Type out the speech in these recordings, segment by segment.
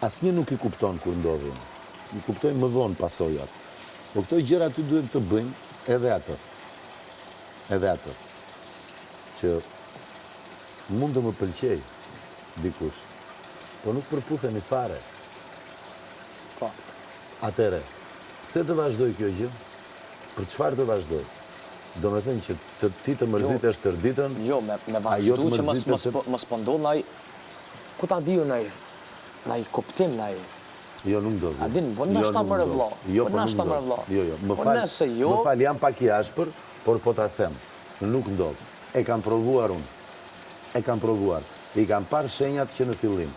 asnjë nuk i kupton kur ndodhin. I kuptojnë më vonë pasojat. Po këto gjëra aty duhet të bëjnë edhe ato. Edhe ato. Që mund të më pëlqej dikush, po nuk përputheni fare. Atëre, pse të vazhdoj kjo gjë? Për çfarë të vazhdoj? Do me thënë që ti të mërzitesh tërditën... Jo, me vazhdu që mos pëndodh naj... Ku ta diju naj kuptim, naj... Jo, nuk do. A din, po nashta mërë vla. Jo, po nashta mërë vla. Jo, më fal, jam pak i ashpër, por po ta them. Nuk ndodh. E kam provuar unë. E kam provuar. I kam parë shenjat që në fillim.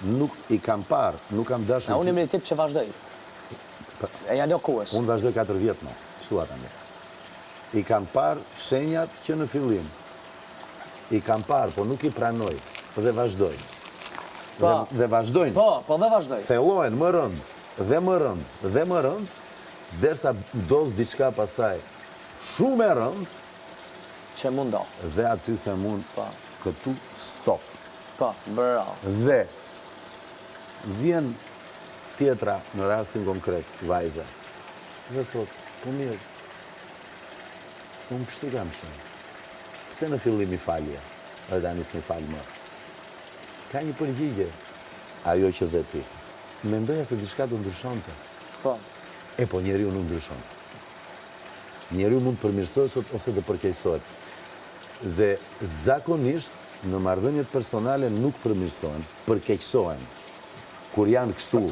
Nuk i kam parë, nuk kam dashur... Unë jam një tip që vazhdoj. E janë jo kohës. Unë vazhdoj 4 vjetë, qëtu ata me. I kam parë shenjat që në fillim. I kam parë, po nuk i pranoj, dhe vazhdoj. Dhe vazhdojnë. Po dhe vazhdoj. Thellojnë më rënd, dhe më rënd, dhe më rënd, derisa ndodh diçka pastaj shumë e rënd, që mund do. dhe aty se mund këtu stop. Po, bravo. Dhe vjen tjetra në rastin konkret, vajza. Dhe thot, po mirë, unë kështu kam shenë. Pse në fillim i falje, edhe tani s'mi falë më? Ka një përgjigje, ajo që dhe ti. Mendoja se diçka të ndryshonte. Po. E po njeriu nuk ndryshon. Njeriu mund të përmirësohet ose të përkeqësohet. Dhe zakonisht në marrëdhëniet personale nuk përmirësohen, përkeqësohen. Kur janë kështu.